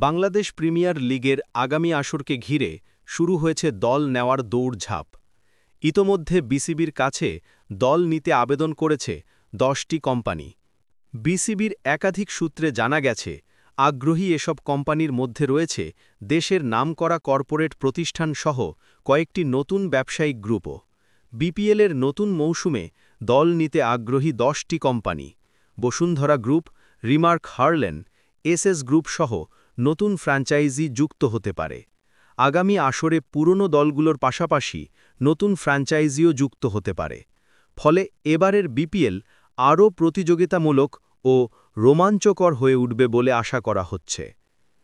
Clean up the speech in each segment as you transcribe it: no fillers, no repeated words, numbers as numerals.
Bangladesh premier লিগের আগামী আসরকে ঘিরে শুরু হয়েছে দল নেওয়ার দৌড়ঝাঁপ। ইতোমধ্যে বিসিবির কাছে দল নিতে আবেদন করেছে 10টি কোম্পানি। বিসিবির একাধিক সূত্রে জানা গেছে, আগ্রহী এসব কোম্পানির মধ্যে রয়েছে দেশের নামকরা কর্পোরেট প্রতিষ্ঠানসহ কয়েকটি নতুন ব্যবসায়িক গ্রুপও। বিপিএলের নতুন মৌসুমে দল নিতে আগ্রহী 10টি company. Bashundhara group, remark Herlan, SS group সহ নতুন ফ্র্যাঞ্চাইজি যুক্ত হতে পারে। আগামী আসরে পুরনো দলগুলোর পাশাপাশি নতুন ফ্র্যাঞ্চাইজিও যুক্ত হতে পারে। ফলে এবারের বিপিএল আরও প্রতিযোগিতামূলক ও রোমাঞ্চকর হয়ে উঠবে বলে আশা করা হচ্ছে।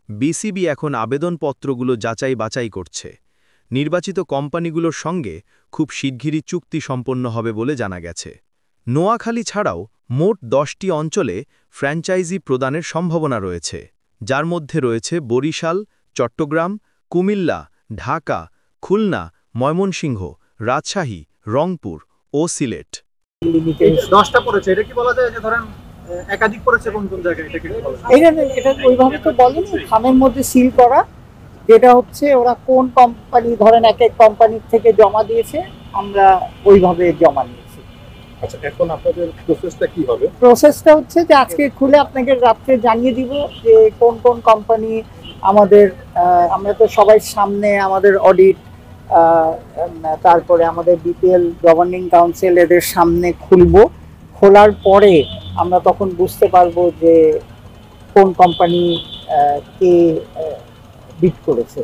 বিসিবি এখন আবেদনপত্রগুলো যাচাই বাছাই করছে। নির্বাচিত কোম্পানিগুলোর সঙ্গে খুব শিগগিরই চুক্তি সম্পন্ন হবে বলে জানা গেছে। নোয়াখালী ছাড়াও মোট 10টি অঞ্চলে ফ্র্যাঞ্চাইজি প্রদানের সম্ভাবনা রয়েছে, যার মধ্যে রয়েছে বরিশাল, চট্টগ্রাম, কুমিল্লা, ঢাকা, খুলনা, ময়মনসিংহ, রাজশাহী, রংপুর ও সিলেট। 10টা পড়েছে, এটা কি বলা যায় যে ধরেন একাধিক পড়েছে কোন কোন জায়গায়? এটা ওইভাবে তো বলেনি, খামের মধ্যে সিল করা, যেটা হচ্ছে ওরা কোন কোম্পানি ধরেন এক এক কোম্পানির থেকে জমা দিয়েছে, আমরা ওইভাবে জমা নিয়েছি। আচ্ছা, এখন আপনাদের প্রসেসটা কি হবে? প্রসেসটা হচ্ছে যে আজকে খুলে আপনাকে রাত্রে জানিয়ে দিব যে কোন কোন কোম্পানি আমাদের, আমরা তো সবাই সামনে আমাদের অডিট, তারপরে আমাদের বিপিএল গভর্নিং কাউন্সিল এদের সামনে খুলবো। খোলার পরে আমরা তখন বুঝতে পারবো যে কোন কোম্পানি কে বিট করেছে।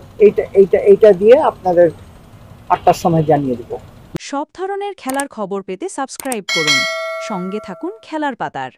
এইটা দিয়ে আপনাদের 8টার সময় জানিয়ে দেব। সব ধরনের খেলার খবর পেতে সাবস্ক্রাইব করুন। সঙ্গে থাকুন খেলার পাতার।